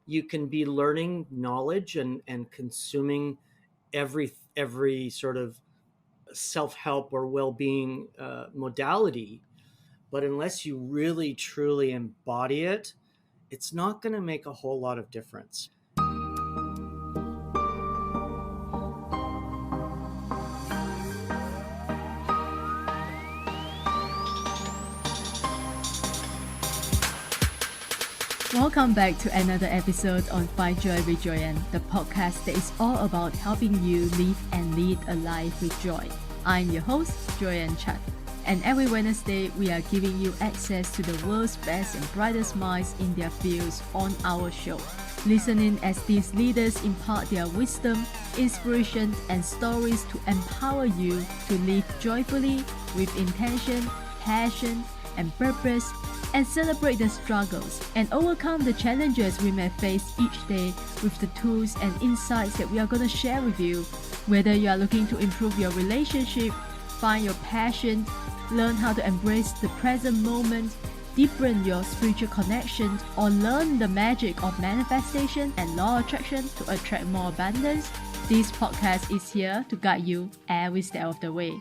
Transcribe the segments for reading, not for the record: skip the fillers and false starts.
you can be learning knowledge and consuming every sort of self-help or well-being modality, but unless you really truly embody it, it's not going to make a whole lot of difference. Welcome back to another episode on Find Joy with Joyan, the podcast that is all about helping you live and lead a life with joy. I'm your host, Joyan Chan, and every Wednesday we are giving you access to the world's best and brightest minds in their fields on our show. Listen in as these leaders impart their wisdom, inspiration, and stories to empower you to live joyfully with intention, passion, and purpose, and celebrate the struggles and overcome the challenges we may face each day with the tools and insights that we are going to share with you. Whether you are looking to improve your relationship, find your passion, learn how to embrace the present moment, deepen your spiritual connections, or learn the magic of manifestation and law of attraction to attract more abundance, this podcast is here to guide you every step of the way.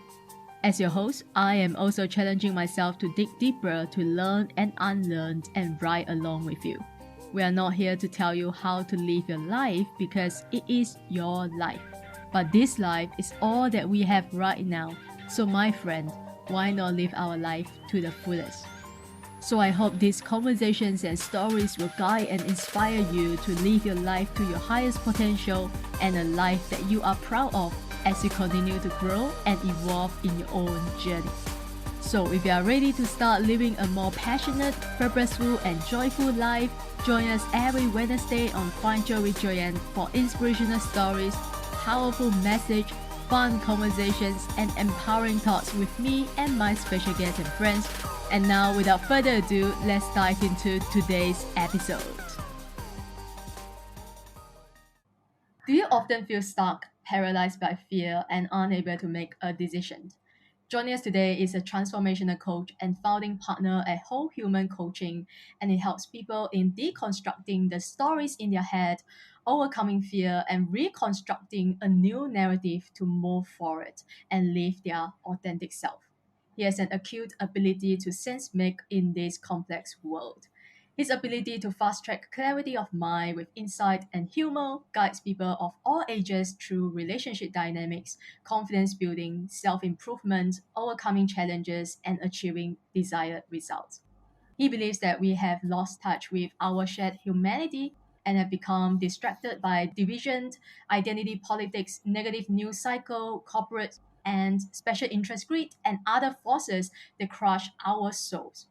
As your host, I am also challenging myself to dig deeper to learn and unlearn and ride along with you. We are not here to tell you how to live your life because it is your life. But this life is all that we have right now. So my friend, why not live our life to the fullest? So I hope these conversations and stories will guide and inspire you to live your life to your highest potential and a life that you are proud of as you continue to grow and evolve in your own journey. So if you are ready to start living a more passionate, purposeful, and joyful life, join us every Wednesday on Find Joy with Joyan for inspirational stories, powerful message, fun conversations, and empowering thoughts with me and my special guests and friends. And now, without further ado, let's dive into today's episode. Do you often feel stuck, paralyzed by fear, and unable to make a decision? Joining us today is a transformational coach and founding partner at Whole Human Coaching, and it helps people in deconstructing the stories in their head, overcoming fear, and reconstructing a new narrative to move forward and live their authentic self. He has an acute ability to sense make in this complex world. His ability to fast-track clarity of mind with insight and humor guides people of all ages through relationship dynamics, confidence building, self-improvement, overcoming challenges, and achieving desired results. He believes that we have lost touch with our shared humanity and have become distracted by division, identity politics, negative news cycle, corporate and special interest greed, and other forces that crush our souls.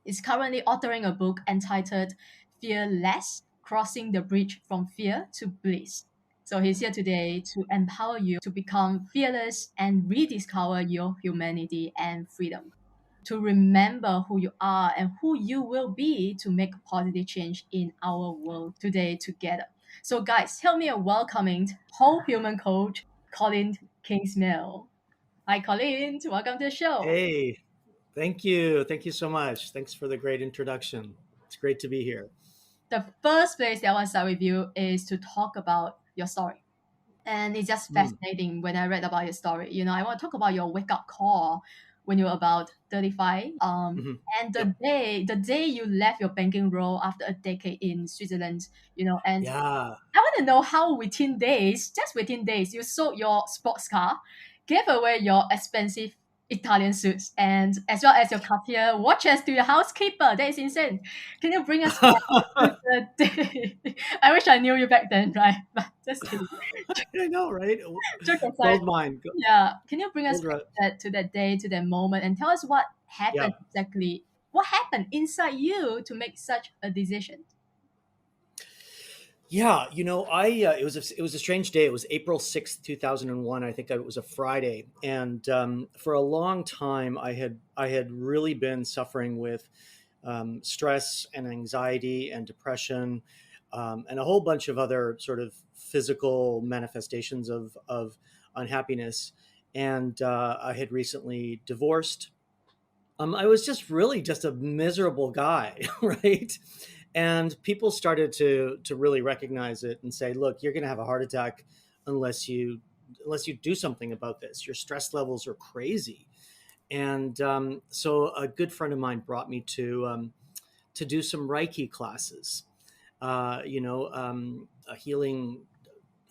Is currently authoring a book entitled Fearless: Crossing the Bridge from Fear to Bliss. So he's here today to empower you to become fearless and rediscover your humanity and freedom. To remember who you are and who you will be to make positive change in our world today together. So guys, help me in welcoming whole human coach, Colin Kingsmill. Hi Colin, welcome to the show. Hey, thank you. Thank you so much. Thanks for the great introduction. It's great to be here. The first place that I want to start with you is to talk about your story. And it's just Mm, fascinating when I read about your story. I want to talk about your wake up call when you were about 35. mhm. And Yep. the day you left your banking role after a decade in Switzerland, and Yeah. I want to know how just within days, you sold your sports car, gave away your expensive Italian suits, and as well as your Cartier watches to your housekeeper. That is insane. Can you bring us back to the day? I wish I knew you back then, right? But just kidding. I know, right? Joke aside, Gold mine. yeah. Can you bring us Gold back rush. to that day, to that moment, and tell us what Yeah. happened exactly? What happened inside you to make such a decision? Yeah, it was a strange day. It was April 6th, 2001. I think it was a Friday, and for a long time, I had really been suffering with stress and anxiety and depression, and a whole bunch of other sort of physical manifestations of unhappiness. And I had recently divorced. I was just really just a miserable guy, right? And people started to really recognize it and say, look, you're going to have a heart attack unless you do something about this. Your stress levels are crazy. And so a good friend of mine brought me to do some Reiki classes, a healing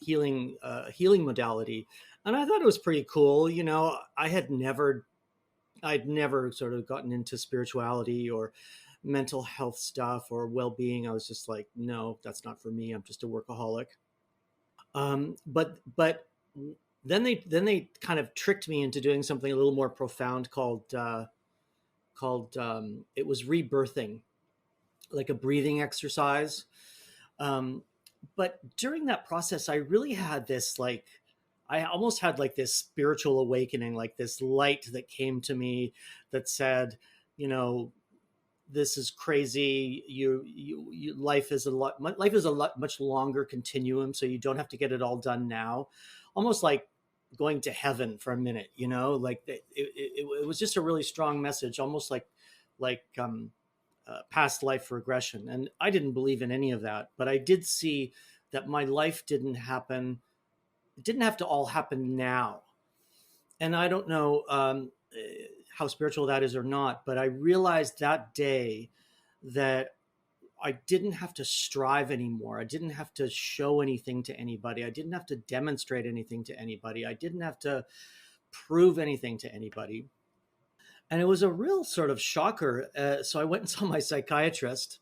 modality. And I thought it was pretty cool. I'd never sort of gotten into spirituality or mental health stuff or well-being. I was just like, no, that's not for me. I'm just a workaholic. But then they kind of tricked me into doing something a little more profound called it was rebirthing, like a breathing exercise. Um, but during that process, I really had this like, I almost had like this spiritual awakening, like this light that came to me that said, you know, this is crazy. Life is a lot much longer continuum, so you don't have to get it all done now. Almost like going to heaven for a minute, like it was just a really strong message, almost like past life regression. And I didn't believe in any of that, but I did see that my life didn't happen. It didn't have to all happen now. And I don't know how spiritual that is or not, but I realized that day that I didn't have to strive anymore. I didn't have to show anything to anybody. I didn't have to demonstrate anything to anybody. I didn't have to prove anything to anybody. And it was a real sort of shocker. So I went and saw my psychiatrist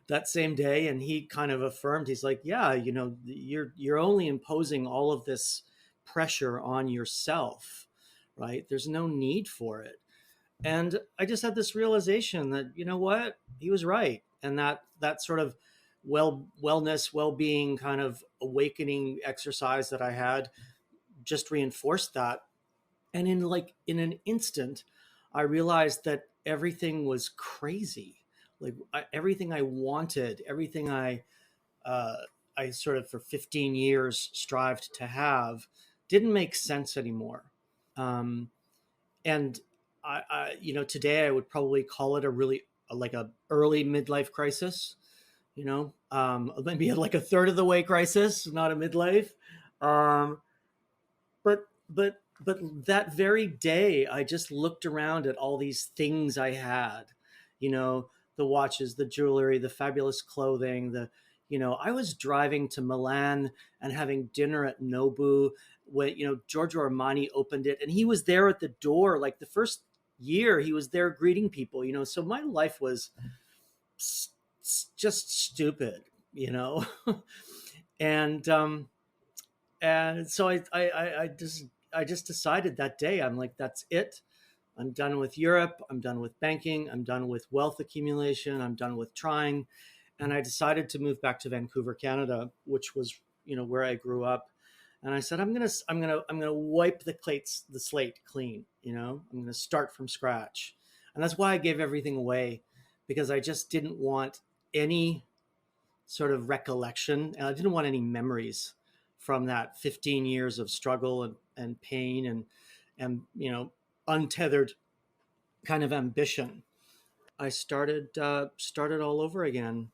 that same day, and he kind of affirmed, he's like, yeah, you're only imposing all of this pressure on yourself, right? There's no need for it. And I just had this realization that, you know what, he was right. And that sort of wellness, well-being kind of awakening exercise that I had just reinforced that. And in an instant, I realized that everything was crazy. Like everything I wanted, everything uh, I sort of for 15 years strived to have didn't make sense anymore. Um, and today I would probably call it a really like a early midlife crisis. Maybe like a third of the way crisis, not a midlife. Um, but that very day, I just looked around at all these things I had, the watches, the jewelry, the fabulous clothing, I was driving to Milan and having dinner at Nobu when, Giorgio Armani opened it, and he was there at the door. Like the first year he was there greeting people, so my life was just stupid, and, and so I just decided that day, I'm like, that's it. I'm done with Europe. I'm done with banking. I'm done with wealth accumulation. I'm done with trying. And I decided to move back to Vancouver, Canada, which was, where I grew up. And I said, I'm gonna wipe the slate clean. I'm gonna start from scratch. And that's why I gave everything away, because I just didn't want any sort of recollection, and I didn't want any memories from that 15 years of struggle and pain and untethered kind of ambition. I started all over again.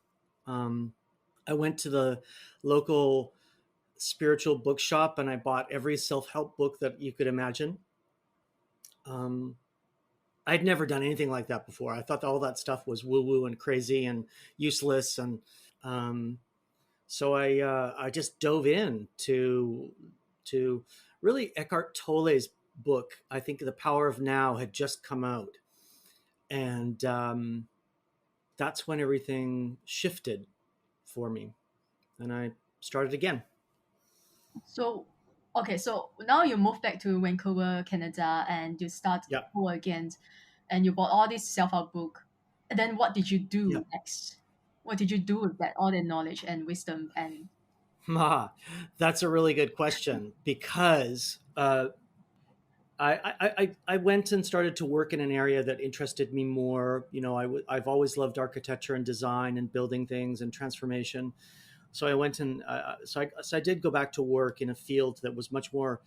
I went to the local spiritual bookshop and I bought every self-help book that you could imagine. I'd never done anything like that before. I thought all that stuff was woo-woo and crazy and useless, and so I just dove in to really Eckhart Tolle's book. I think The Power of Now had just come out, and that's when everything shifted for me, and I started again. So, okay, so now you moved back to Vancouver, Canada, and you start Yeah, over again, and you bought all this self-help book. And then what did you yeah. do next? What did you do with that all the knowledge and wisdom and That's a really good question, because I went and started to work in an area that interested me more. I've always loved architecture and design and building things and transformation. So I went and so I did go back to work in a field that was much more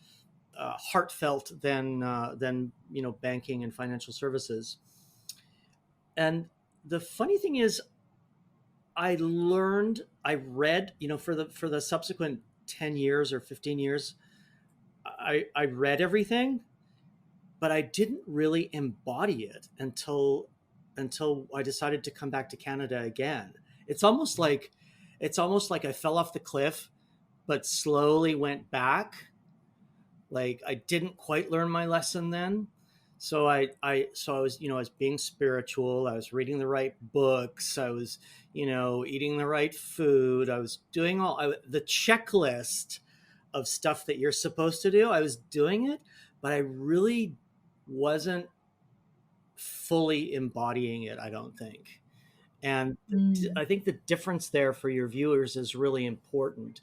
heartfelt than banking and financial services. And the funny thing is, I read, for the subsequent 10 years or 15 years, I read everything, but I didn't really embody it until I decided to come back to Canada again. It's almost like I fell off the cliff, but slowly went back. Like I didn't quite learn my lesson then. So I was, I was being spiritual. I was reading the right books. I was, eating the right food. I was doing the checklist of stuff that you're supposed to do. I was doing it, but I really wasn't fully embodying it, I don't think. And Mm. I think the difference there for your viewers is really important,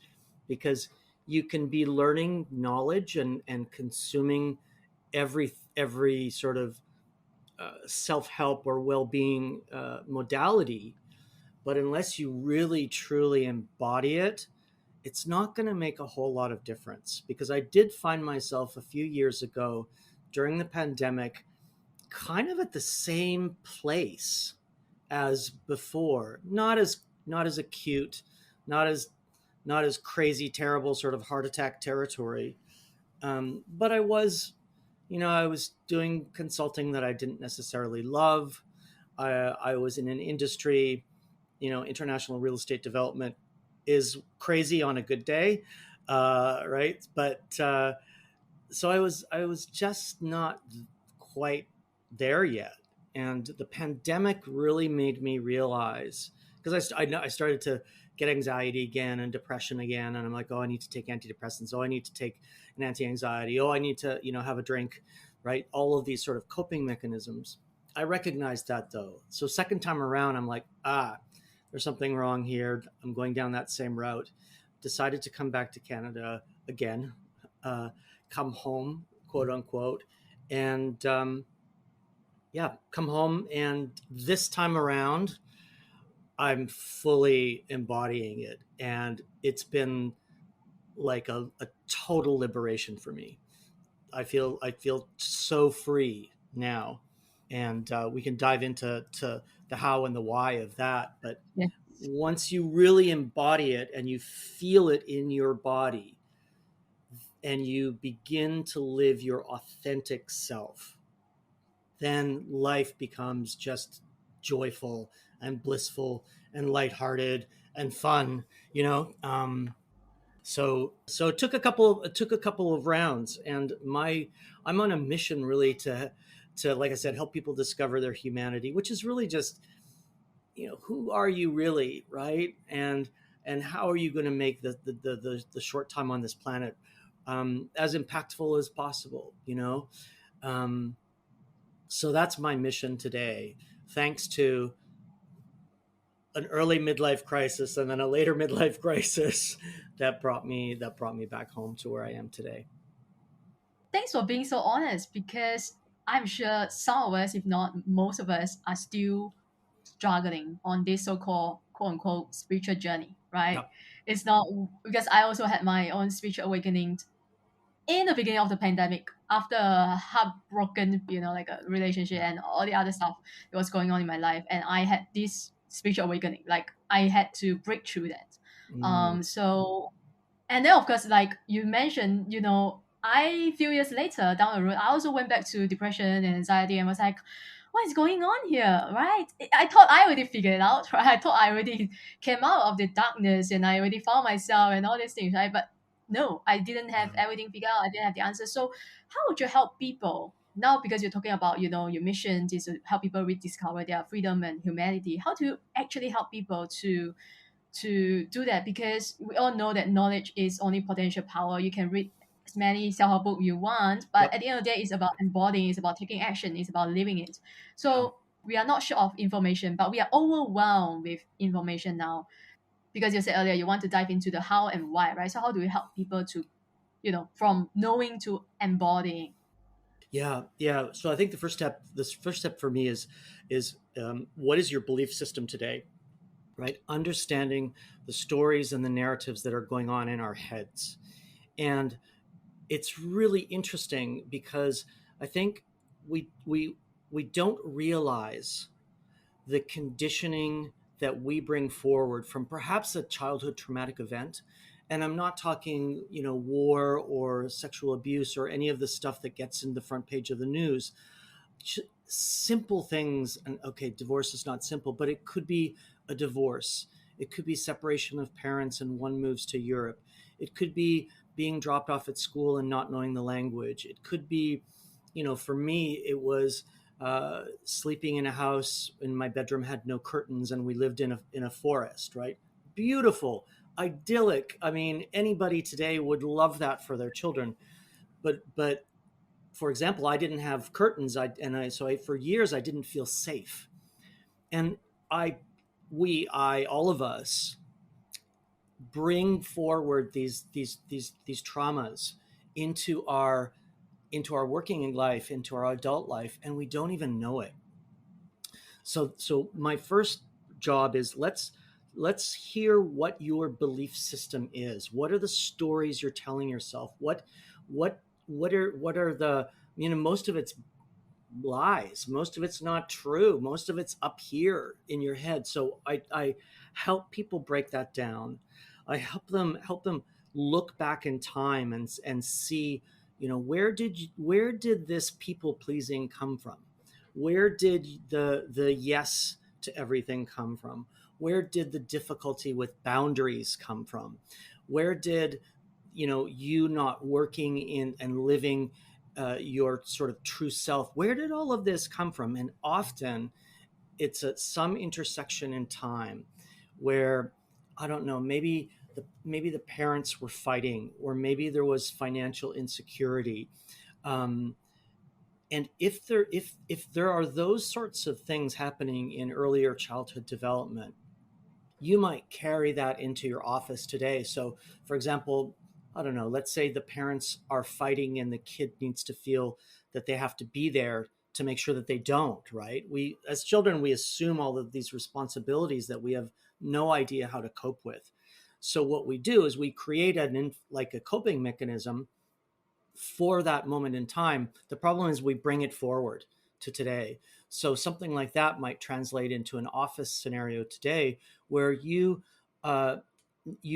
because you can be learning knowledge and consuming every sort of self-help or well-being modality, but unless you really truly embody it, it's not going to make a whole lot of difference. Because I did find myself a few years ago during the pandemic kind of at the same place as before, not as acute, not as not as crazy terrible sort of heart attack territory, but I was doing consulting that I didn't necessarily love. I was in an industry, international real estate development is crazy on a good day, right? But I was just not quite there yet, and the pandemic really made me realize, because I started to get anxiety again and depression again, and I'm like, oh, I need to take antidepressants. Oh, I need to take an anti-anxiety. Oh, I need to have a drink, right? All of these sort of coping mechanisms. I recognized that though. So second time around, I'm like, there's something wrong here. I'm going down that same route. Decided to come back to Canada again, come home, quote unquote, and yeah, come home. And this time around, I'm fully embodying it, and it's been like a total liberation for me. I feel so free now, and we can dive into the how and the why of that. But Yes. once you really embody it and you feel it in your body, and you begin to live your authentic self, then life becomes just joyful and blissful and lighthearted and fun, you know. So it took a couple of rounds, and I'm on a mission really to, like I said, help people discover their humanity, which is really just, who are you really, right? And how are you going to make the short time on this planet as impactful as possible, so that's my mission today, thanks to an early midlife crisis and then a later midlife crisis that brought me back home to where I am today. Thanks for being so honest, because I'm sure some of us, if not most of us, are still struggling on this so-called quote unquote spiritual journey, right? Yep. It's not, because I also had my own spiritual awakening in the beginning of the pandemic, after a heartbroken, like a relationship and all the other stuff that was going on in my life. And I had this spiritual awakening. Like I had to break through that. Mm, So, and then of course, like you mentioned, I few years later down the road, I also went back to depression and anxiety and was like, what is going on here, right? I thought I already figured it out, right? I thought I already came out of the darkness and I already found myself and all these things, right? But no, I didn't have yeah. everything figured out. I didn't have the answer. So how would you help people now? Because you're talking about, your mission is to help people rediscover their freedom and humanity. How do you actually help people to do that? Because we all know that knowledge is only potential power. You can read as many self-help book you want, but Yep. at the end of the day, it's about embodying, it's about taking action, it's about living it. Yeah. So we are not short of information, but we are overwhelmed with information now. Because you said earlier you want to dive into the how and why, right? So how do we help people to, from knowing to embodying? Yeah, yeah. So I think this first step for me is what is your belief system today, right? Understanding the stories and the narratives that are going on in our heads, and it's really interesting because I think we don't realize the conditioning that we bring forward from perhaps a childhood traumatic event. And I'm not talking, war or sexual abuse or any of the stuff that gets in the front page of the news. Simple things. And okay, divorce is not simple, but it could be a divorce. It could be separation of parents and one moves to Europe. It could be being dropped off at school and not knowing the language. It could be, for me, it was sleeping in a house, and my bedroom had no curtains, and we lived in a forest, right? Beautiful, idyllic. I mean, anybody today would love that for their children. But for example, I didn't have curtains. For years I didn't feel safe, and all of us bring forward these traumas into our working life, into our adult life, and we don't even know it. So my first job is let's hear what your belief system is. What are the stories you're telling yourself? What are the, most of it's lies, most of it's not true, most of it's up here in your head. So I help people break that down. I help them look back in time and see, where did this people pleasing come from? Where did the yes to everything come from? Where did the difficulty with boundaries come from? Where did, you not working in and living your sort of true self, where did all of this come from? And often it's at some intersection in time where, I don't know, maybe the parents were fighting, or maybe there was financial insecurity. And if there are those sorts of things happening in earlier childhood development, you might carry that into your office today. So, for example, I don't know, let's say the parents are fighting and the kid needs to feel that they have to be there to make sure that they don't, right? We, as children, we assume all of these responsibilities that we have no idea how to cope with. So what we do is we create like a coping mechanism for that moment in time. The problem is we bring it forward to today. So something like that might translate into an office scenario today where you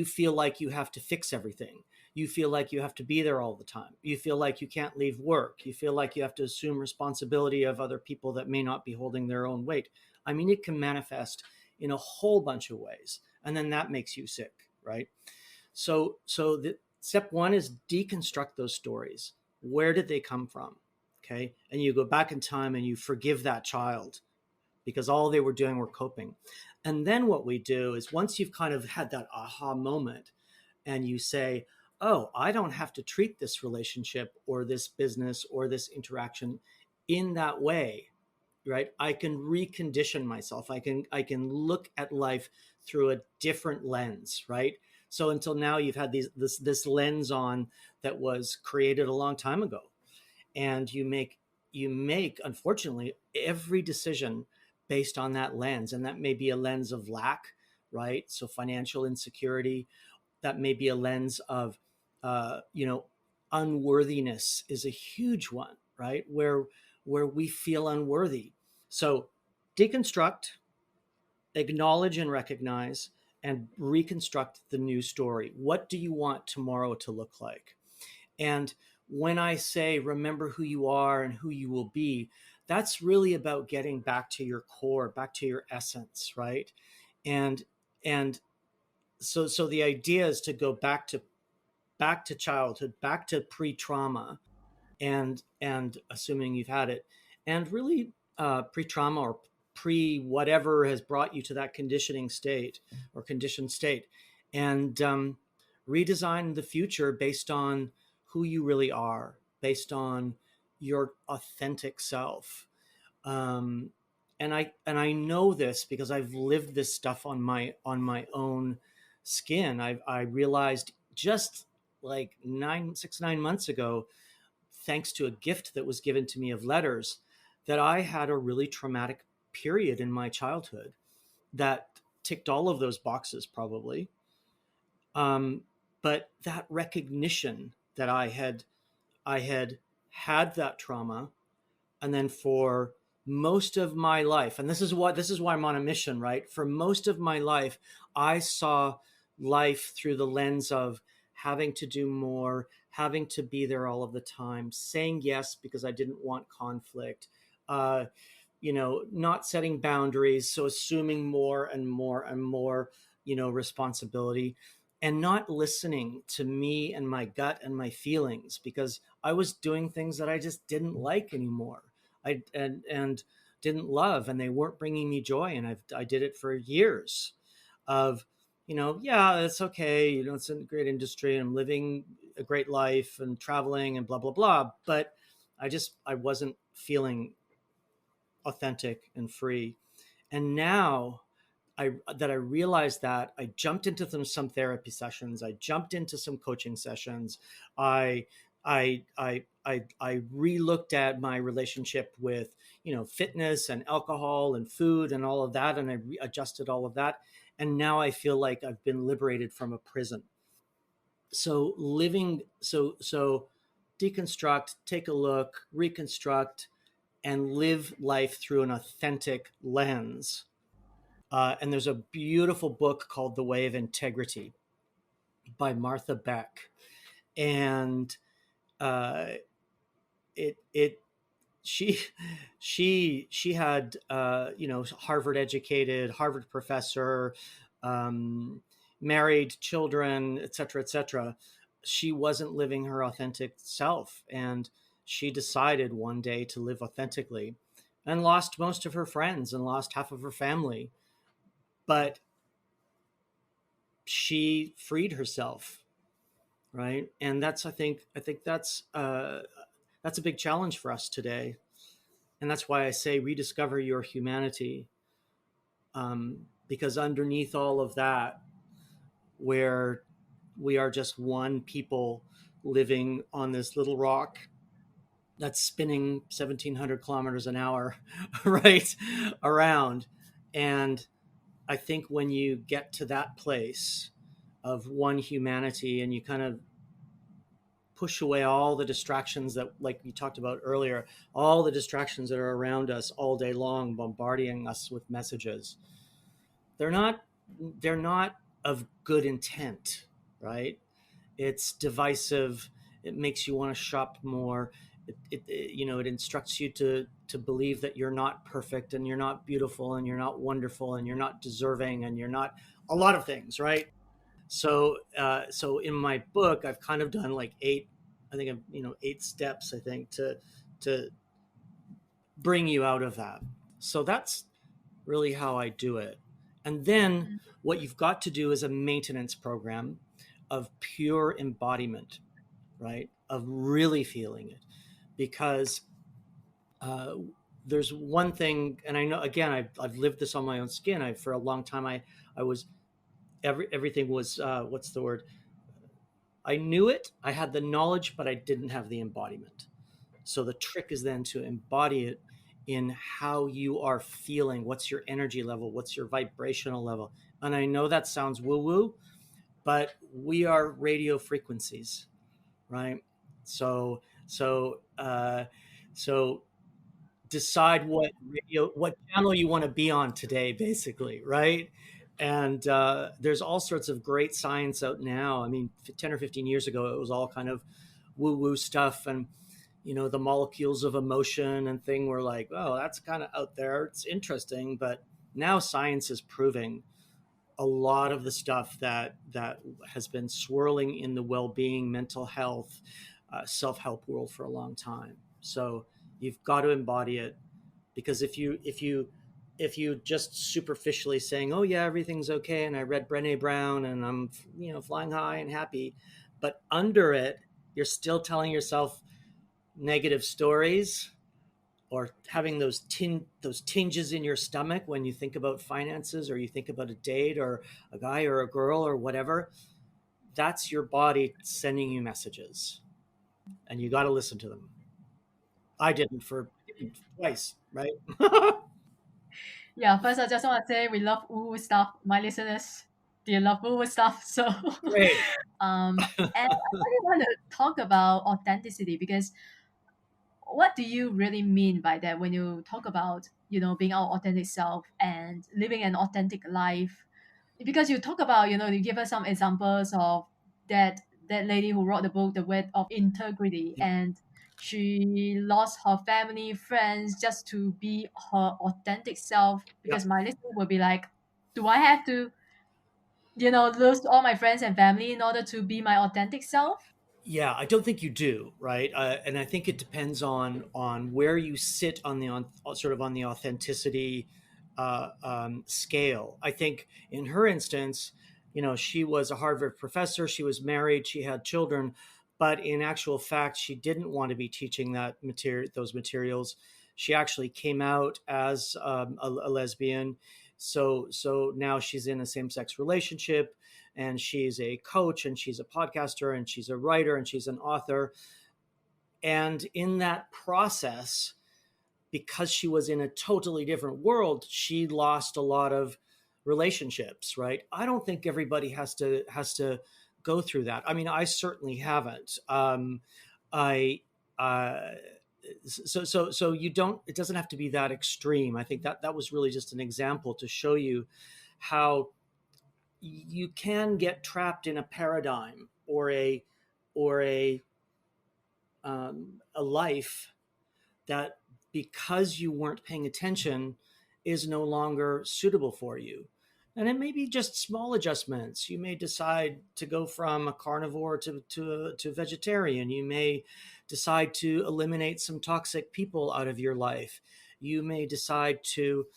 feel like you have to fix everything. You feel like you have to be there all the time. You feel like you can't leave work. You feel like you have to assume responsibility of other people that may not be holding their own weight. I mean, it can manifest in a whole bunch of ways. And then that makes you sick, right? So the step one is deconstruct those stories. Where did they come from? Okay. And you go back in time and you forgive that child because all they were doing were coping. And then what we do is, once you've kind of had that aha moment and you say, oh, I don't have to treat this relationship or this business or this interaction in that way, right? I can recondition myself. I can look at life through a different lens, right? So until now, you've had this lens on that was created a long time ago, and you make unfortunately every decision based on that lens, and that may be a lens of lack, right? So financial insecurity. That may be a lens of unworthiness is a huge one, right? Where we feel unworthy. So deconstruct, acknowledge and recognize, and reconstruct the new story. What do you want tomorrow to look like? And when I say remember who you are and who you will be, that's really about getting back to your core, back to your essence, right? And so the idea is to go back to childhood, back to pre-trauma, and assuming you've had it, and really pre-trauma or pre whatever has brought you to that conditioning state or conditioned state, and redesign the future based on who you really are, based on your authentic self. And I know this because I've lived this stuff on my own skin. I realized just like 9 months ago, thanks to a gift that was given to me of letters, that I had a really traumatic period in my childhood that ticked all of those boxes probably. But that recognition that I had had that trauma, and then for most of my life, and this is why I'm on a mission, right? For most of my life, I saw life through the lens of having to do more, having to be there all of the time, saying yes because I didn't want conflict, uh, not setting boundaries, so assuming more and more and more, responsibility, and not listening to me and my gut and my feelings because I was doing things that I just didn't like anymore. And didn't love, and they weren't bringing me joy. And I did it for years of, yeah, it's okay. It's a great industry. And I'm living a great life and traveling and blah, blah, blah. But I wasn't feeling authentic and free. And now I realized that, I jumped into some therapy sessions. I jumped into some coaching sessions. I I relooked at my relationship with, fitness and alcohol and food and all of that, and I adjusted all of that. And now I feel like I've been liberated from a prison. So deconstruct, take a look, reconstruct, and live life through an authentic lens. And there's a beautiful book called The Way of Integrity by Martha Beck. And uh, it she she had, Harvard educated, Harvard professor, um, married, children, etc., etc. She wasn't living her authentic self, and she decided one day to live authentically, and lost most of her friends and lost half of her family. But she freed herself, right? And I think that's a big challenge for us today. And that's why I say rediscover your humanity, because underneath all of that, where we are just one people living on this little rock that's spinning 1,700 kilometers an hour, right, around. And I think when you get to that place of one humanity, and you kind of push away all the distractions that, like you talked about earlier, all the distractions that are around us all day long, bombarding us with messages, they're not they're not of good intent, right? It's divisive. It makes you want to shop more. It instructs you to believe that you're not perfect, and you're not beautiful, and you're not wonderful, and you're not deserving, and you're not a lot of things, right? So in my book, I've kind of done like eight, I think I'm, 8 steps, I think, to bring you out of that. So that's really how I do it. And then what you've got to do is a maintenance program of pure embodiment, right? Of really feeling it. Because uh, there's one thing, and I know, again, I've lived this on my own skin. For a long time, I was, everything was, what's the word? I knew it, I had the knowledge, but I didn't have the embodiment. So the trick is then to embody it in how you are feeling. What's your energy level? What's your vibrational level? And I know that sounds woo woo, but we are radio frequencies, right? So, so, uh, so decide what channel you want to be on today, basically, right? And there's all sorts of great science out now. I mean, 10 or 15 years ago, it was all kind of woo woo stuff. And the molecules of emotion and thing were like, oh, that's kind of out there. It's interesting. But now science is proving a lot of the stuff that has been swirling in the well-being, mental health, self-help world for a long time. So you've got to embody it, because if you just superficially saying, oh yeah, everything's okay, and I read Brené Brown, and I'm flying high and happy, but under it you're still telling yourself negative stories, or having those tinges in your stomach when you think about finances, or you think about a date or a guy or a girl or whatever, that's your body sending you messages, and you got to listen to them. I didn't for twice, right? Yeah, first I just want to say we love woo stuff. My listeners, they love woo stuff. So, Great. and I really want to talk about authenticity because what do you really mean by that when you talk about, being our authentic self and living an authentic life? Because you talk about, you give us some examples of that lady who wrote the book, The Weight of Integrity, Yep. and she lost her family, friends, just to be her authentic self. Because Yep. my listener will be like, do I have to, lose all my friends and family in order to be my authentic self? Yeah, I don't think you do, right? And I think it depends on where you sit on the sort of on the authenticity scale. I think in her instance, she was a Harvard professor, she was married, she had children, but in actual fact, she didn't want to be teaching those materials. She actually came out as a lesbian, so now she's in a same sex relationship, and she's a coach, and she's a podcaster, and she's a writer, and she's an author. And in that process, because she was in a totally different world, she lost a lot of relationships, right? I don't think everybody has to go through that. I mean, I certainly haven't. I uh, so you don't, it doesn't have to be that extreme. I think that was really just an example to show you how you can get trapped in a paradigm or a life that, because you weren't paying attention, is no longer suitable for you. And it may be just small adjustments. You may decide to go from a carnivore to vegetarian. You may decide to eliminate some toxic people out of your life. You may decide to,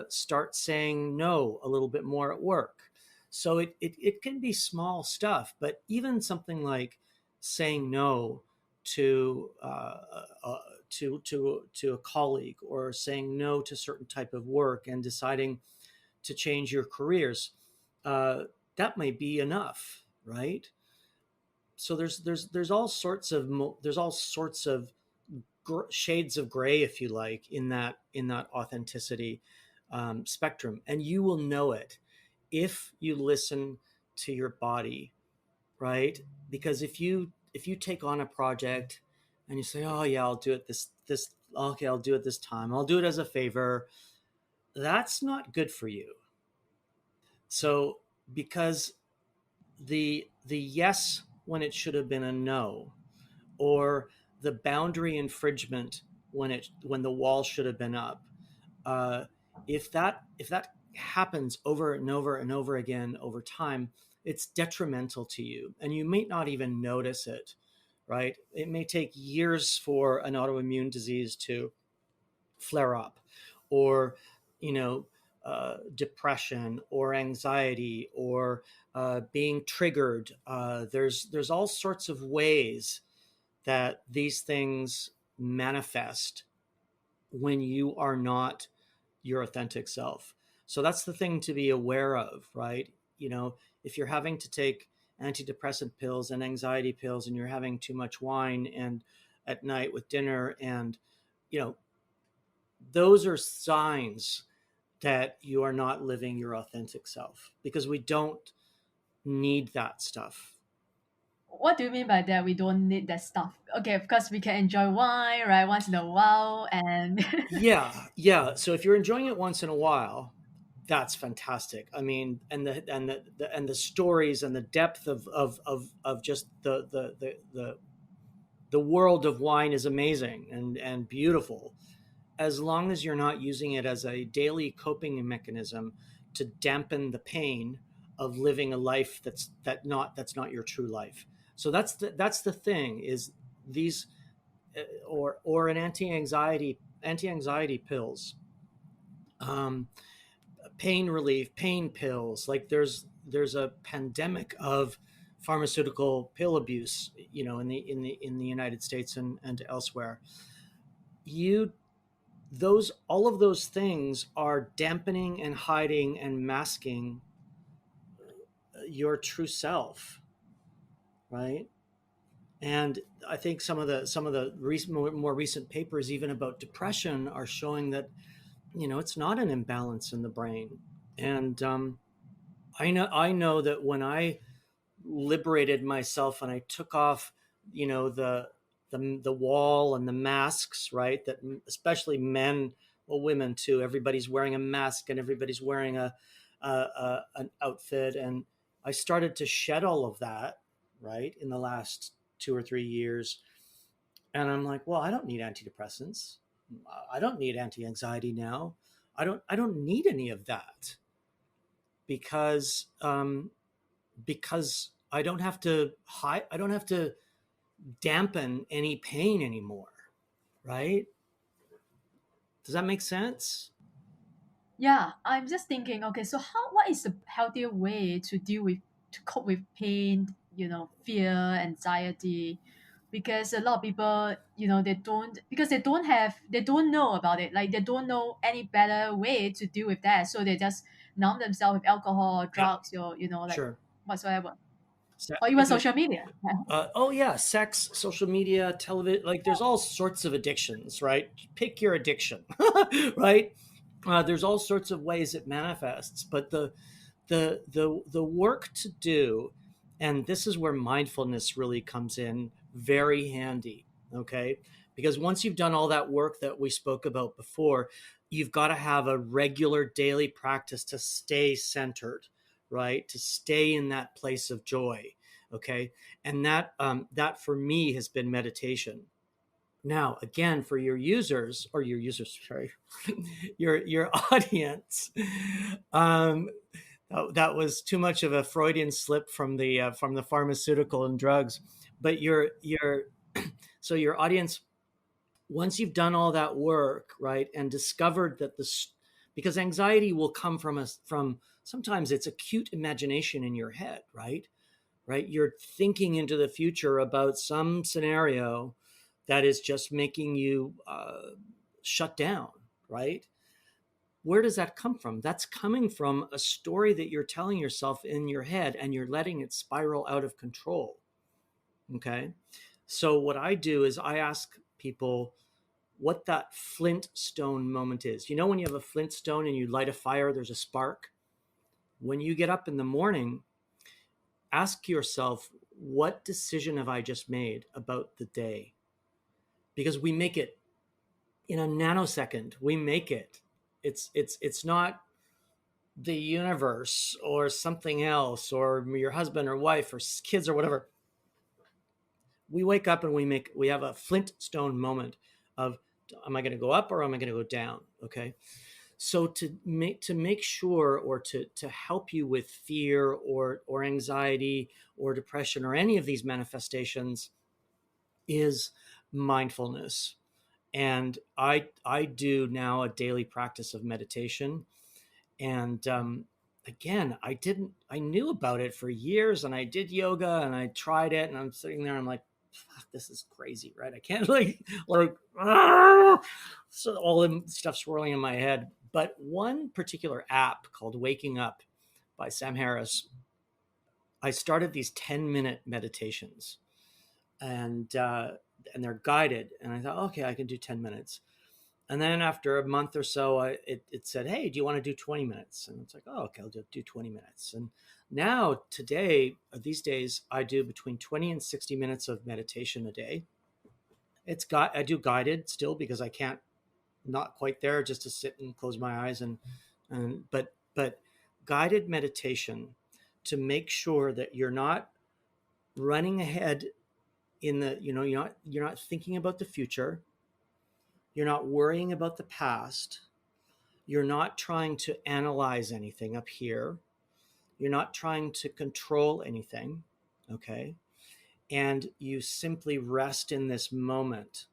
start saying no a little bit more at work. So it can be small stuff, but even something like saying no to to a colleague, or saying no to certain type of work and deciding to change your careers, uh, that may be enough, right? So there's all sorts of shades of gray, if you like, in that authenticity spectrum, and you will know it if you listen to your body, right? Because if you take on a project and you say, "Oh yeah, I'll do it this okay, I'll do it this time. I'll do it as a favor," that's not good for you. So, because the yes when it should have been a no, or the boundary infringement when the wall should have been up, uh, if that happens over and over and over again over time, it's detrimental to you, and you may not even notice it, right? It may take years for an autoimmune disease to flare up, or you know depression or anxiety, or being triggered. There's all sorts of ways that these things manifest when you are not your authentic self. So that's the thing to be aware of, right? If you're having to take antidepressant pills and anxiety pills, and you're having too much wine and at night with dinner, and you know those are signs that you are not living your authentic self, because we don't need that stuff. What do you mean by that? We don't need that stuff. Okay, of course we can enjoy wine, right? Once in a while, and Yeah. So if you're enjoying it once in a while, that's fantastic. I mean, and the stories and the depth of just the world of wine is amazing and beautiful, as long as you're not using it as a daily coping mechanism to dampen the pain of living a life that's not your true life. So that's the thing, is these or an anti-anxiety pills, um, pain relief, pain pills. Like there's a pandemic of pharmaceutical pill abuse, in the United States and elsewhere. You those All of those things are dampening and hiding and masking your true self, right? And I think some of the more recent papers, even about depression, are showing that it's not an imbalance in the brain. And I know that when I liberated myself and I took off, the the wall and the masks, right? That especially men, well, women too. Everybody's wearing a mask and everybody's wearing an outfit, and I started to shed all of that, right, in the last 2 or 3 years. And I'm like, well, I don't need antidepressants. I don't need anti-anxiety now. I don't need any of that because because I don't have to dampen any pain anymore, right? Does that make sense? Yeah, I'm just thinking, okay, so what is the healthier way to cope with pain, fear, anxiety? Because a lot of people, they don't know about it. Like they don't know any better way to deal with that. So they just numb themselves with alcohol or Yeah, drugs or, like sure. whatsoever. Se- Or even because social media. oh yeah, sex, social media, television, like there's all sorts of addictions, right? Pick your addiction, right? There's all sorts of ways it manifests, but the work to do, and this is where mindfulness really comes in very handy, okay? Because once you've done all that work that we spoke about before, you've got to have a regular daily practice to stay centered, right? To stay in that place of joy, okay? And that for me has been meditation. Now, again, for your users, sorry, your audience, um, that was too much of a Freudian slip from the pharmaceutical and drugs. But your so your audience, once you've done all that work, right, and discovered that because anxiety will come from sometimes it's acute imagination in your head, right? Right, you're thinking into the future about some scenario that is just making you shut down, right? Where does that come from? That's coming from a story that you're telling yourself in your head and you're letting it spiral out of control. Okay. So, what I do is I ask people what that flintstone moment is. You know, when you have a flintstone and you light a fire, there's a spark. When you get up in the morning, ask yourself, what decision have I just made about the day? Because we make it in a nanosecond. We make it. It's not the universe or something else or your husband or wife or kids or whatever. We wake up and we have a flintstone moment of, am I going to go up or am I going to go down? Okay. So to make sure, or to help you with fear or anxiety or depression or any of these manifestations, is mindfulness. And I do now a daily practice of meditation. And again, I knew about it for years, and I did yoga and I tried it, and I'm sitting there, I'm like, fuck, this is crazy, right? I can't so all the stuff swirling in my head. But one particular app called Waking Up by Sam Harris, I started these 10-minute meditations, and they're guided, and I thought, okay, I can do 10 minutes. And then after a month or so, it said, hey, do you want to do 20 minutes? And it's like, oh, okay, I'll do 20 minutes. And now these days, I do between 20 and 60 minutes of meditation a day. I do guided still because I can't, not quite there just to sit and close my eyes but guided meditation to make sure that you're not running ahead you're not thinking about the future. You're not worrying about the past. You're not trying to analyze anything up here. You're not trying to control anything. Okay. And you simply rest in this moment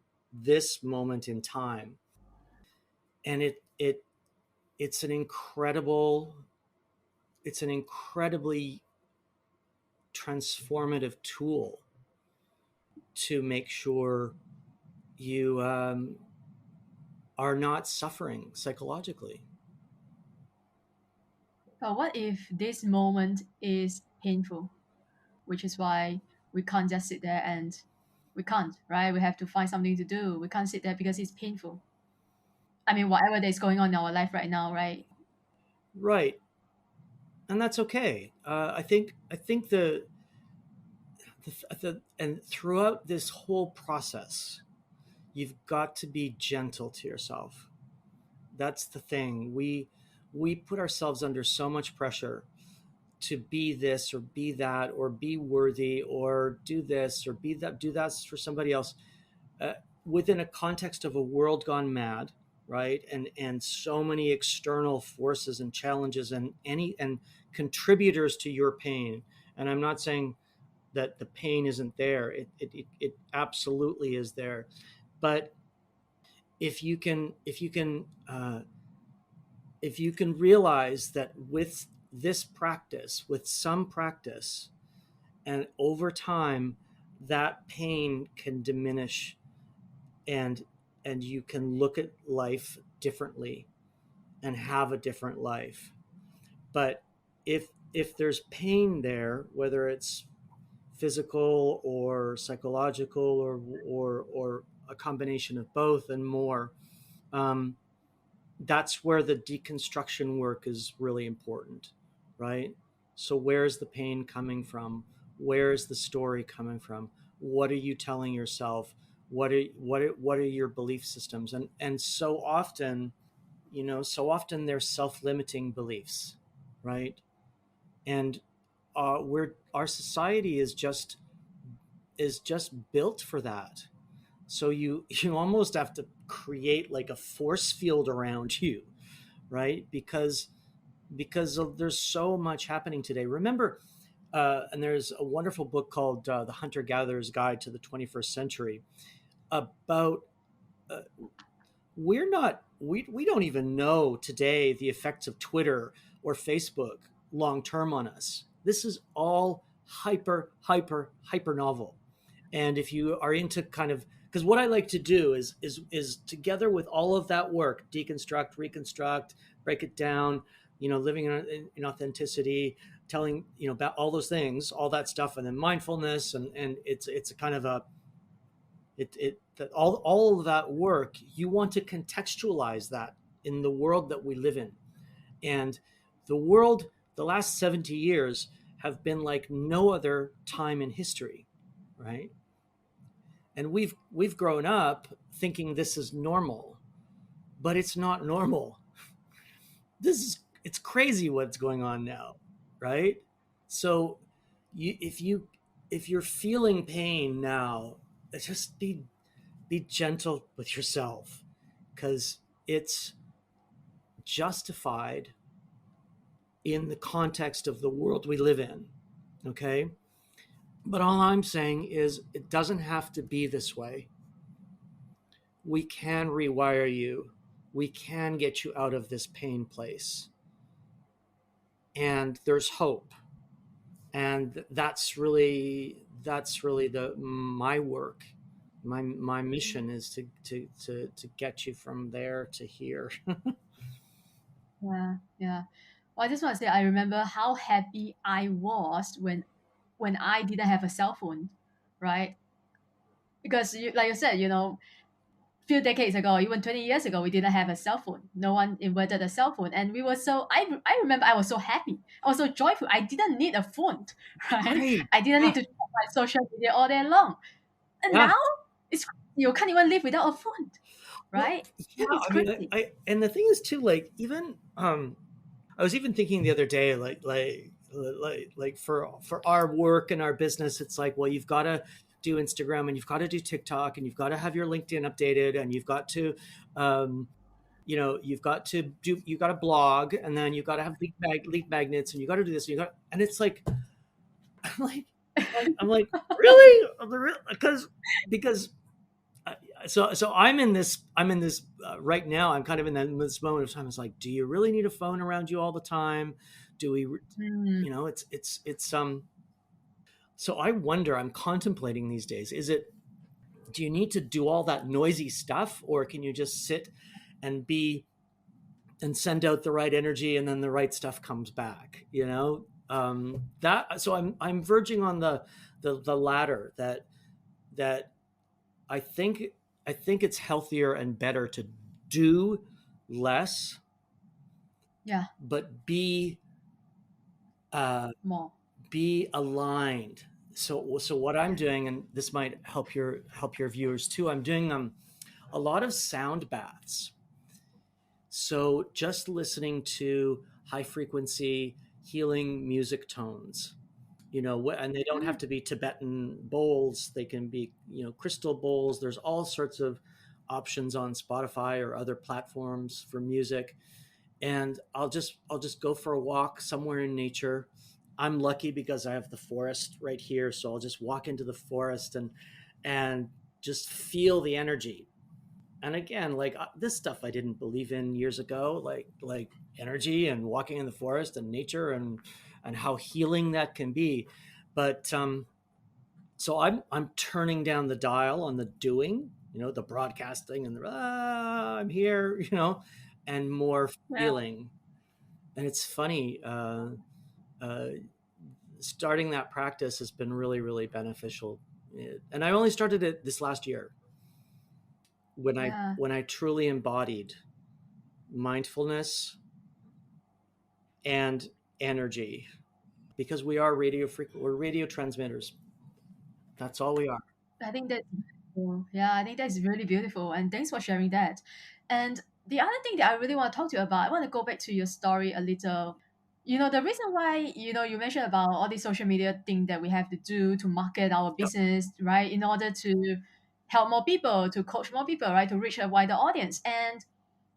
in time. And it's an incredibly transformative tool to make sure you are not suffering psychologically. But what if this moment is painful, which is why we can't just sit there and we can't, right? We have to find something to do. We can't sit there because it's painful. I mean, whatever that is going on in our life right now, right? Right. And that's okay. I think And throughout this whole process, you've got to be gentle to yourself. That's the thing. We put ourselves under so much pressure to be this or be that or be worthy or do this or be that, do that for somebody else, uh, within a context of a world gone mad, right? And so many external forces and challenges and contributors to your pain. And I'm not saying that the pain isn't there. It absolutely is there. But if you can realize that with this practice, with some practice, and over time, that pain can diminish, and you can look at life differently and have a different life. But if there's pain there, whether it's physical or psychological or a combination of both and more, um, that's where the deconstruction work is really important, right? So where's the pain coming from? Where's the story coming from? What are you telling yourself? What are your belief systems? And so often, so often they're self-limiting beliefs, right? And our society is just built for that. So you almost have to create like a force field around you, right? Because there's so much happening today. Remember, and there's a wonderful book called The Hunter-Gatherer's Guide to the 21st Century about uh, we don't even know today the effects of Twitter or Facebook long term on us. This is all hyper novel. And if you are into kind of, because what I like to do is together with all of that work, deconstruct, reconstruct, break it down, living in authenticity, telling, about all those things, all that stuff, and then mindfulness, and it's a kind of a it that all of that work, you want to contextualize that in the world that we live in. And the world, the last 70 years have been like no other time in history, right? And we've grown up thinking this is normal, but it's not normal. It's crazy what's going on now, right? So if you're feeling pain now, just be gentle with yourself, because it's justified in the context of the world we live in. Okay. But all I'm saying is it doesn't have to be this way. We can rewire you. We can get you out of this pain place. And there's hope. And that's really the my work. My mission is to get you from there to here. Yeah, yeah. Well, I just want to say I remember how happy I was when I didn't have a cell phone, right? Because like you said, few decades ago, even 20 years ago, we didn't have a cell phone. No one invented a cell phone, and we were so. I remember I was so happy. I was so joyful. I didn't need a phone, right? Right. I didn't Yeah. need to check my social media all day long. And Yeah. now it's crazy. You can't even live without a phone, Well, right? yeah. It's I mean, crazy. and the thing is too, like, even I was even thinking the other day, like for our work and our business, it's like, well, you've got to do Instagram and you've got to do TikTok and you've got to have your LinkedIn updated and you've got to, um, you got to blog, and then you've got to have lead magnets, and you got to do this, and it's like, I'm like, I'm like, really? Because so I'm in this right now. I'm kind of in this moment of time. It's like, do you really need a phone around you all the time? Do we, Mm, it's so I wonder, I'm contemplating these days, do you need to do all that noisy stuff, or can you just sit and be and send out the right energy, and then the right stuff comes back, that so I'm verging on the latter, that I think I think it's healthier and better to do less, yeah, but uh, more. be aligned, So what I'm doing, and this might help your viewers too, I'm doing a lot of sound baths. So just listening to high frequency healing music tones, and they don't have to be Tibetan bowls. They can be, crystal bowls. There's all sorts of options on Spotify or other platforms for music. And I'll just go for a walk somewhere in nature. I'm lucky because I have the forest right here, so I'll just walk into the forest and just feel the energy. And again, like this stuff I didn't believe in years ago, like energy and walking in the forest and nature and how healing that can be. But so I'm turning down the dial on the doing, the broadcasting and the I'm here, and more Yeah, feeling. And it's funny, uh, starting that practice has been really, really beneficial. And I only started it this last year when I yeah, when I truly embodied mindfulness and energy, because we are we're radio transmitters. That's all we are. I think that's beautiful. Yeah, I think that's really beautiful. And thanks for sharing that. And the other thing that I really want to talk to you about, I want to go back to your story a little. The reason why, you mentioned about all these social media thing that we have to do to market our Yep. business, right? In order to help more people, to coach more people, right? To reach a wider audience. And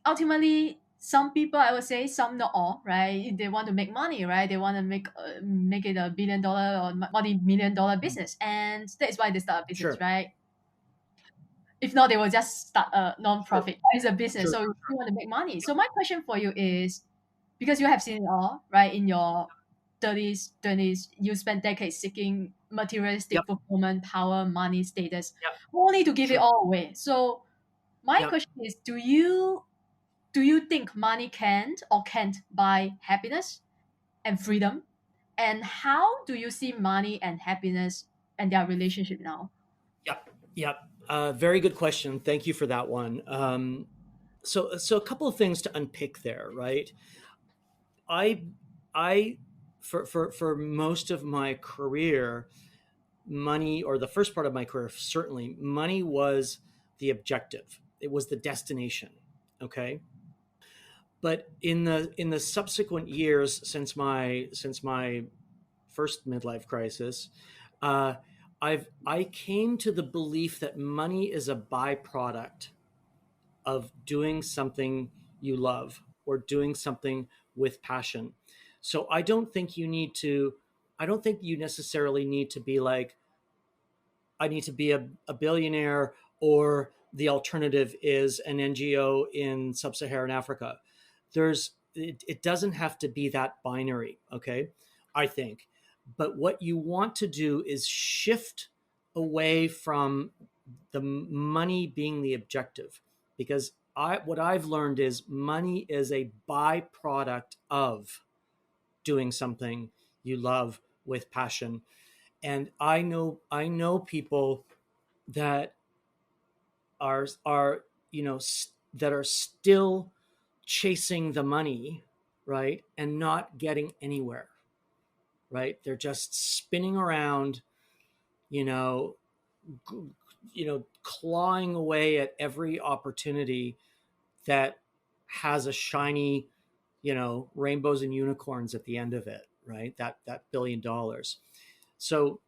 ultimately, some people, I would say, some not all, right? They want to make money, right? They want to make it $1 billion or multi-million-dollar business, and that is why they start a business, Sure. right? If not, they will just start a Sure. non-profit. It's a business, Sure. so you want to make money. So my question for you is, because you have seen it all, right? In your 30s, 20s, you spent decades seeking materialistic Yep. fulfillment, power, money, status, Yep. only to give it Sure. all away. So my Yep. question is, do you think money can't buy happiness and freedom? And how do you see money and happiness and their relationship now? Yep. Yep. Very good question. Thank you for that one. So a couple of things to unpick there, right? I, I, for most of my career, money, or the first part of my career, certainly, money was the objective. It was the destination. Okay. But in the subsequent years since my first midlife crisis, uh, I came to the belief that money is a byproduct of doing something you love or doing something with passion. So I don't think you necessarily need to be like, I need to be a billionaire, or the alternative is an NGO in sub-Saharan Africa. It doesn't have to be that binary, okay? I think. But what you want to do is shift away from the money being the objective, because what I've learned is money is a byproduct of doing something you love with passion. And I know people that are that are still chasing the money, right, and not getting anywhere, right? They're just spinning around, you know clawing away at every opportunity that has a shiny, rainbows and unicorns at the end of it, right? That $1 billion. So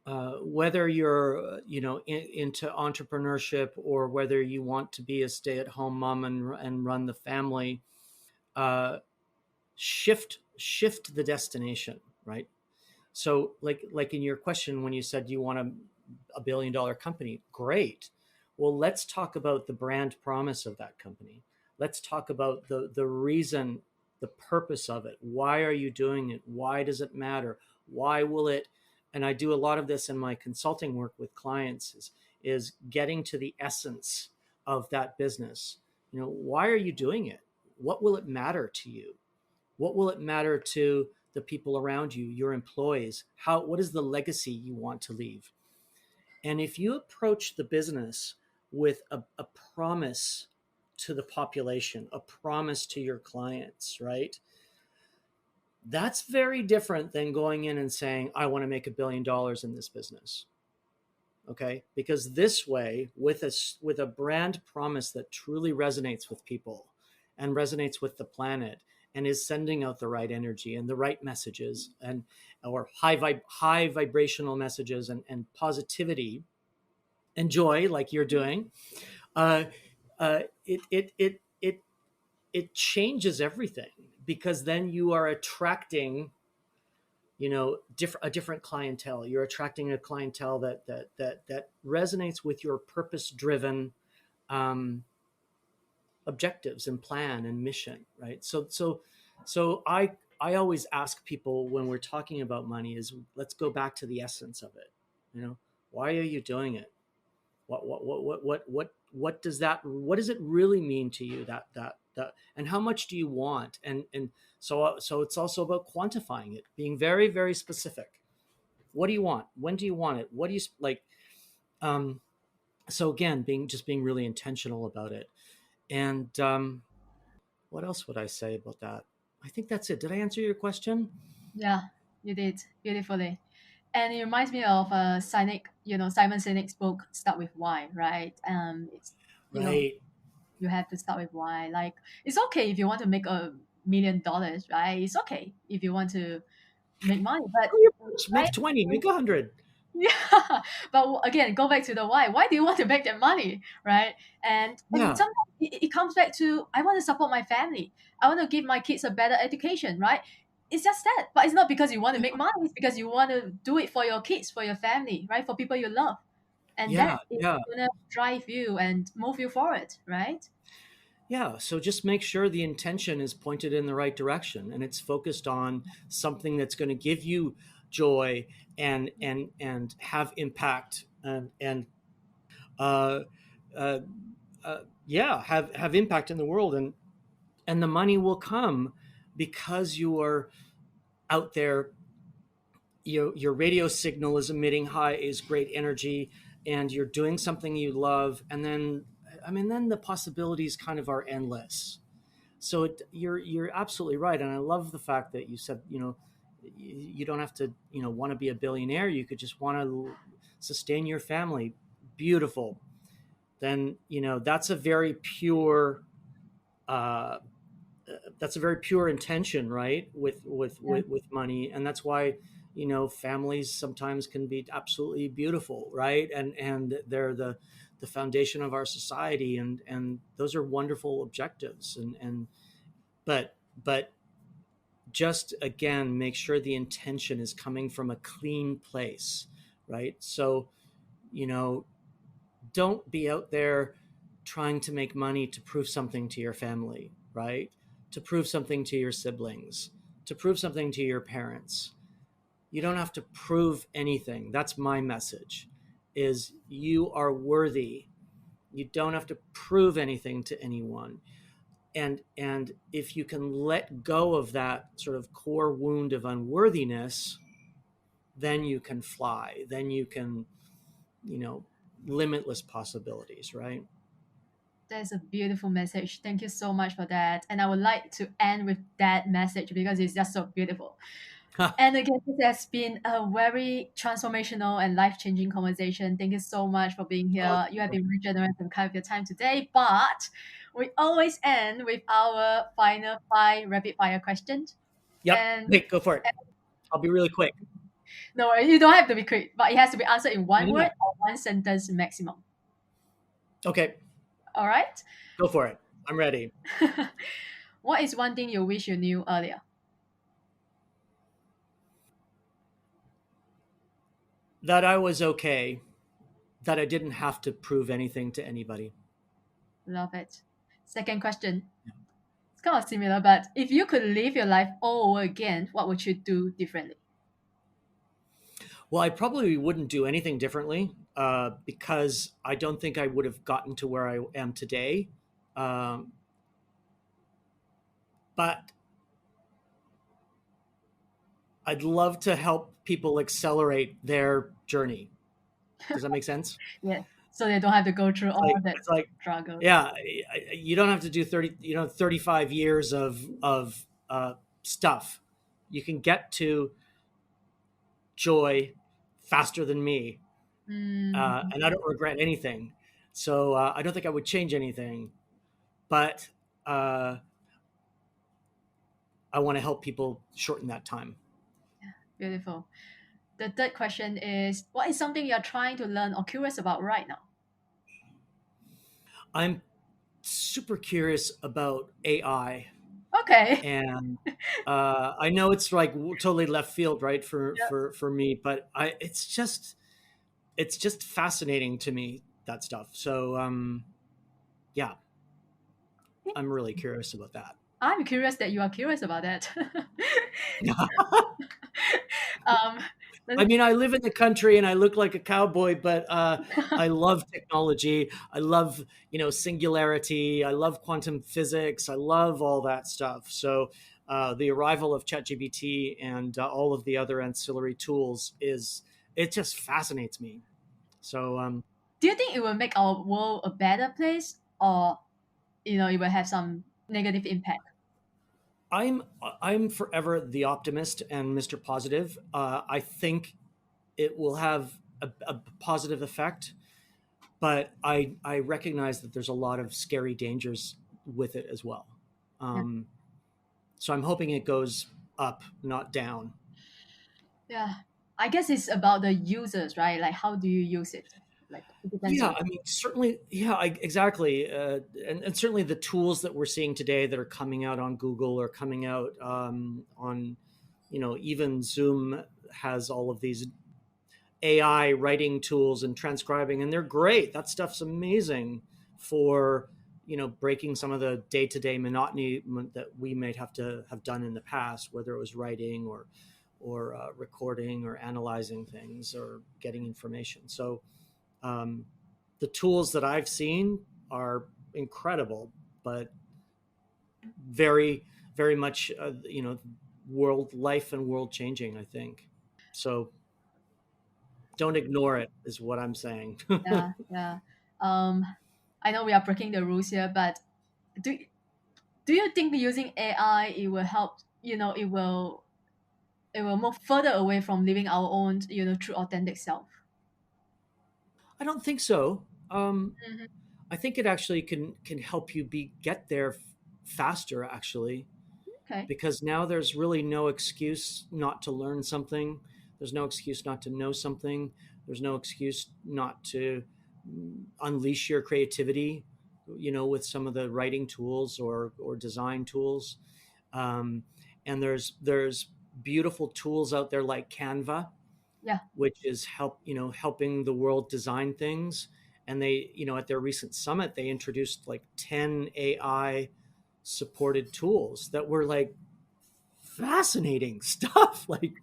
whether you're into entrepreneurship, or whether you want to be a stay-at-home mom and run the family, uh, shift the destination, right? So like in your question, when you said you want a $1 billion company, great. Well, let's talk about the brand promise of that company. Let's talk about the reason, the purpose of it. Why are you doing it? Why does it matter? Why will it? And I do a lot of this in my consulting work with clients, is getting to the essence of that business. Why are you doing it? What will it matter to you? What will it matter to the people around you, your employees? What is the legacy you want to leave? And if you approach the business with a promise to the population, a promise to your clients, right? That's very different than going in and saying, I want to make $1 billion in this business. Okay. Because this way, with a brand promise that truly resonates with people and resonates with the planet and is sending out the right energy and the right messages, and or high vibrational messages, and positivity and joy, like you're doing, uh, it changes everything, because then you are attracting, a different clientele. You're attracting a clientele that resonates with your purpose driven um, objectives and plan and mission, right? So I always ask people when we're talking about money is, let's go back to the essence of it. Why are you doing it? What does it really mean to you, that, and how much do you want? And so it's also about quantifying it, being very, very specific. What do you want? When do you want it? What do you like? um so again, being really intentional about it. And what else would I say about that? I think that's it. Did I answer your question? Yeah, you did beautifully. And it reminds me of Simon Sinek's book, Start with Why, right? It's, you know, Right. you have to start with why. Like, it's okay if you want to make $1 million, right? It's okay if you want to make money, but Make 20, make 100. yeah, but again, go back to the why. Why do you want to make that money, right? And Yeah, sometimes it comes back to, I want to support my family. I want to give my kids a better education, right? It's just that, but it's not because you want to make money. It's because you want to do it for your kids, for your family, right? For people you love, and yeah, that is yeah. gonna drive you and move you forward, right? Yeah, so just make sure the intention is pointed in the right direction, and it's focused on something that's going to give you joy and have impact, and uh, uh, yeah, have impact in the world. And the money will come because you are out there. Your radio signal is emitting high is great energy, and you're doing something you love, and then, I mean, then the possibilities kind of are endless. So you're absolutely right, and I love the fact that you said, you don't have to, want to be a billionaire. You could just want to sustain your family. Beautiful. Then, that's a very pure, uh, intention, right? Yeah. With money. And that's why, families sometimes can be absolutely beautiful, right? And they're the foundation of our society, and those are wonderful objectives. And but just, again, make sure the intention is coming from a clean place, right? So, you know don't be out there trying to make money to prove something to your family, right? To prove something to your siblings, to prove something to your parents. You don't have to prove anything. That's my message, is you are worthy. You don't have to prove anything to anyone. And if you can let go of that sort of core wound of unworthiness, then you can fly. Then you can, you know, limitless possibilities, right? That's a beautiful message. Thank you so much for that. And I would like to end with that message because it's just so beautiful. And again, this has been a very transformational and life changing conversation. Thank you so much for being here. You have been very generous and kind of your time today. But we always end with our final five rapid fire questions. Yep. And Wait, go for it. I'll be really quick. no, you don't have to be quick, but it has to be answered in I one know. word or one sentence maximum. Okay, All right? go for it. I'm ready. What is one thing you wish you knew earlier? That I was okay, that I didn't have to prove anything to anybody. Love it. Second question. It's kind of similar, but if you could live your life all over again, what would you do differently? Well, I probably wouldn't do anything differently, because I don't think I would have gotten to where I am today. Um, but I'd love to help people accelerate their journey. Does that make sense? Yeah. So they don't have to go through It's all like of that it's like struggle. yeah, you don't have to do 35 years of stuff. You can get to joy faster than me, and I don't regret anything. So I don't think I would change anything, but uh, I want to help people shorten that time. Beautiful. The third question is, what is something you're trying to learn or curious about right now? I'm super curious about AI, Okay. and I know it's like totally left field, right, Yep. for me, but it's just fascinating to me, that stuff. So yeah, I'm really curious about that. I'm curious that you are curious about that. um, I mean, I live in the country and I look like a cowboy, but I love technology. I love, singularity. I love quantum physics. I love all that stuff. So the arrival of ChatGPT and all of the other ancillary tools it just fascinates me. So do you think it will make our world a better place, or it will have some negative impact? I'm I'm forever the optimist and Mr. Positive. I think it will have a positive effect, but I recognize that there's a lot of scary dangers with it as well. Yeah. Um, so I'm hoping it goes up, not down. Yeah. I guess it's about the users, right? Like, how do you use it? Like, it depends Yeah, on. I mean, certainly, yeah, exactly, and certainly the tools that we're seeing today that are coming out on Google or coming out on, even Zoom has all of these AI writing tools and transcribing, and they're great. That stuff's amazing for breaking some of the day-to-day monotony that we might have to have done in the past, whether it was writing or recording or analyzing things or getting information. So um, the tools that I've seen are incredible, but very, very much, world life and world changing, I think. So don't ignore it, is what I'm saying. Yeah, yeah. Um, I know we are breaking the rules here, but do do you think using AI it will help? It will move further away from living our own, true authentic self. I don't think so. Hmm. I think it actually can help you get there faster, actually, Okay. because now there's really no excuse not to learn something. There's no excuse not to know something. There's no excuse not to unleash your creativity, with some of the writing tools or design tools. Um, and there's beautiful tools out there like Canva, Yeah. which is helping the world design things. And they, at their recent summit, they introduced like 10 AI supported tools that were like fascinating stuff. Like,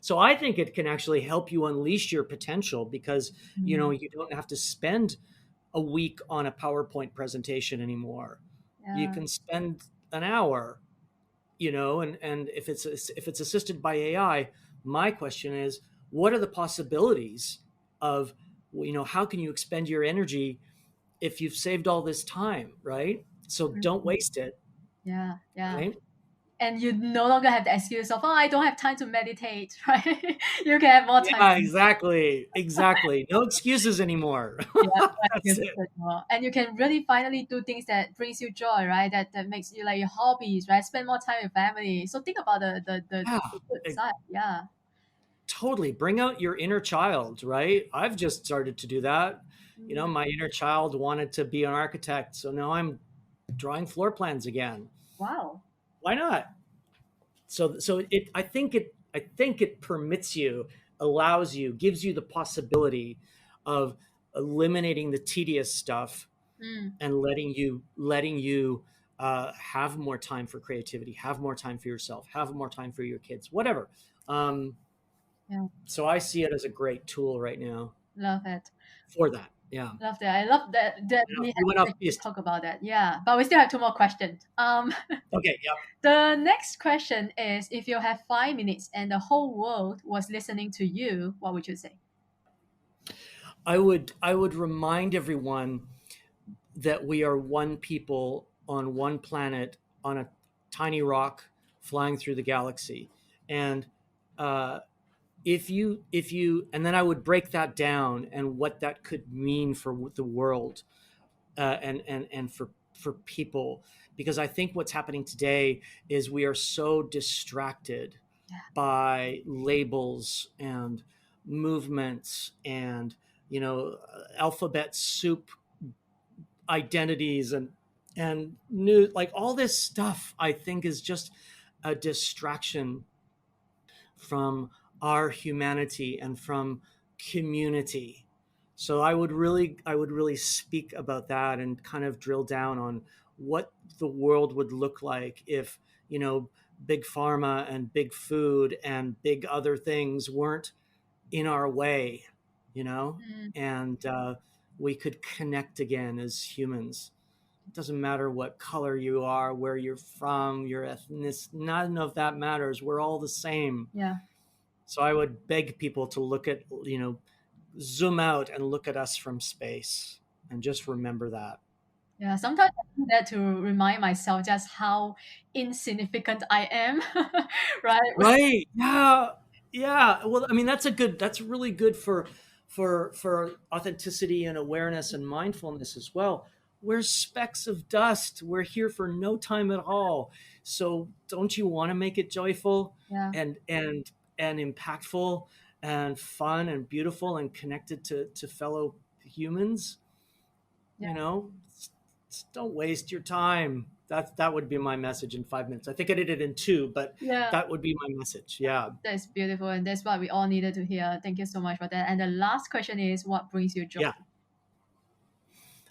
so I think it can actually help you unleash your potential because, Mm. you don't have to spend a week on a PowerPoint presentation anymore. You Yeah. can spend an hour, and if it's assisted by AI, my question is, what are the possibilities of, how can you expend your energy if you've saved all this time, right? So don't Mhm. waste it, Yeah. Yeah. right? And you no longer have the excuse of, oh, I don't have time to meditate, right? You can have more time. Yeah, exactly. No excuses anymore. Yeah, no That's excuses it. anymore. And you can really finally do things that brings you joy, right? That makes you like your hobbies, right? Spend more time with family. So think about Yeah, the good it- side. Yeah. totally. Bring out your inner child, right? I've just started to do that. Mm. My inner child wanted to be an architect, so now I'm drawing floor plans again. Wow. Why not? I think it permits you, allows you, gives you the possibility of eliminating the tedious stuff Mm. and letting you have more time for creativity, have more time for yourself, have more time for your kids, whatever. um, Yeah. so I see it as a great tool right now Love it. for that. Yeah. Love that. I love that we You had went the off space to piste. talk about that. Yeah. But we still have two more questions. Okay. Yep. The next question is, if you have 5 minutes and the whole world was listening to you, what would you say? I would remind everyone that we are one people on one planet on a tiny rock flying through the galaxy. And uh, and then I would break that down and what that could mean for the world, and for people, because I think what's happening today is we are so distracted by labels and movements and alphabet soup identities and new, like, all this stuff. I think is just a distraction from our humanity and from community. So I would really speak about that and kind of drill down on what the world would look like if, big pharma and big food and big other things weren't in our way, and we could connect again as humans. It doesn't matter what color you are, where you're from, your ethnicity, none of that matters. We're all the same. Yeah. So I would beg people to zoom out and look at us from space and just remember that. Yeah, sometimes I do that to remind myself just how insignificant I am, right? Right. Yeah. Yeah. Well, I mean, that's really good for authenticity and awareness and mindfulness as well. We're specks of dust. We're here for no time at all. So don't you want to make it joyful Yeah. and impactful and fun and beautiful and connected to fellow humans? Yeah. Don't waste your time. That would be my message in 5 minutes. I think I did it in two, but Yeah, that would be my message. Yeah. that's beautiful, and that's what we all needed to hear. Thank you so much for that. And the last question is, what brings you joy? Yeah.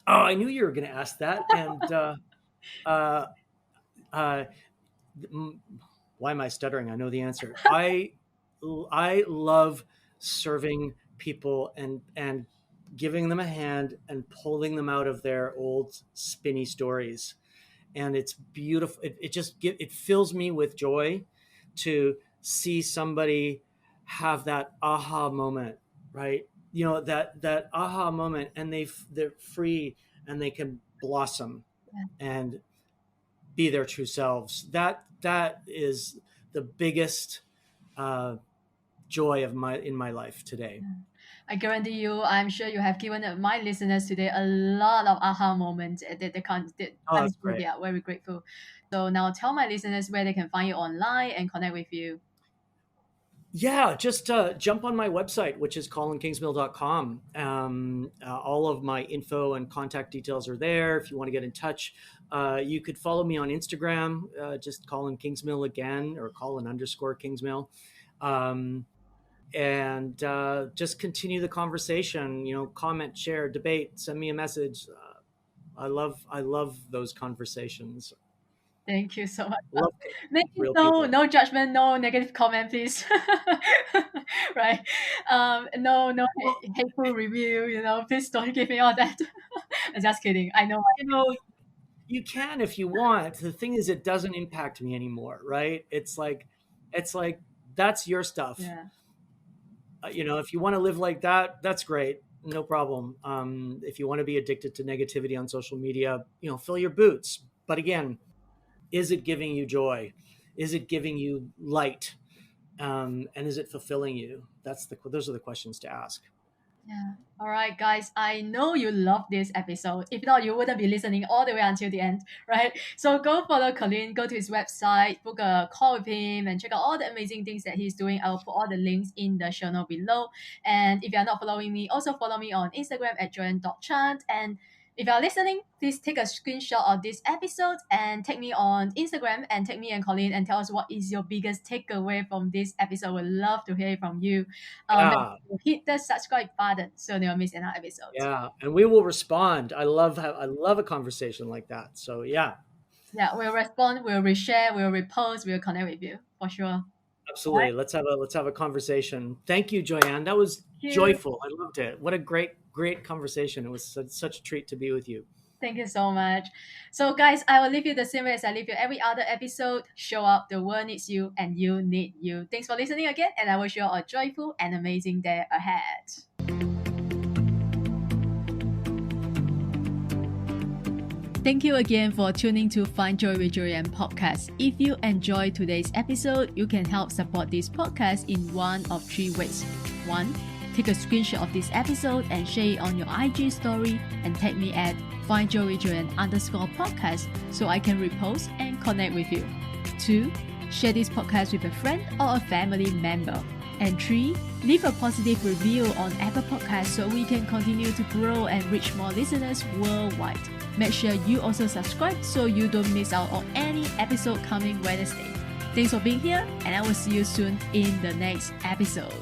Oh, I knew you were going to ask that. And uh, uh, why am I stuttering? I know the answer. I love serving people and giving them a hand and pulling them out of their old spinny stories. And it's beautiful. It fills me with joy to see somebody have that aha moment, right? That aha moment, and they're free and they can blossom and be their true selves. That is the biggest joy in my life today. I guarantee you, I'm sure you have given my listeners today a lot of aha moments that they can't. Oh, I'm that's sure great. they are very grateful. So now tell my listeners where they can find you online and connect with you. Yeah, just jump on my website, which is colinkingsmill.com. All of my info and contact details are there. If you want to get in touch, you could follow me on Instagram, just Colin Kingsmill again, or Colin_Kingsmill. And just continue the conversation, comment, share, debate, send me a message. I love those conversations. Thank you so much. Love real No, people. no judgment, no negative comment, please. Right? No hateful review. Please don't give me all that. I'm just kidding. I know. You can if you want. The thing is, it doesn't impact me anymore, right? It's like that's your stuff. Yeah. If you want to live like that, that's great. No problem. If you want to be addicted to negativity on social media, fill your boots. But again, is it giving you joy? Is it giving you light? And is it fulfilling you? Those are the questions to ask. Yeah. All right, guys. I know you love this episode. If not, you wouldn't be listening all the way until the end, right? So go follow Colin, go to his website, book a call with him, and check out all the amazing things that he's doing. I'll put all the links in the show note below. And if you're not following me, also follow me on Instagram at joyan.chan. And if you're listening, please take a screenshot of this episode and tag me on Instagram and tag me and Colin and tell us what is your biggest takeaway from this episode. We'd love to hear from you. Hit the subscribe button so you don't miss another episode. Yeah, and we will respond. I love a conversation like that. So yeah. Yeah, we'll respond, we'll reshare, we'll repost, we'll connect with you for sure. Absolutely. Let's have a conversation. Thank you, Joyan. That was joyful. I loved it. What a great conversation. It was such a treat to be with you. Thank you so much. So guys, I will leave you the same way as I leave you every other episode. Show up, the world needs you and you need you. Thanks for listening again, and I wish you all a joyful and amazing day ahead. Thank you again for tuning to Find Joy with Joyan podcast. If you enjoyed today's episode, you can help support this podcast in one of three ways. 1. Take a screenshot of this episode and share it on your IG story and tag me at findjoywithjoyan_podcast so I can repost and connect with you. 2. Share this podcast with a friend or a family member. And 3. Leave a positive review on Apple Podcasts so we can continue to grow and reach more listeners worldwide. Make sure you also subscribe so you don't miss out on any episode coming Wednesday. Thanks for being here, and I will see you soon in the next episode.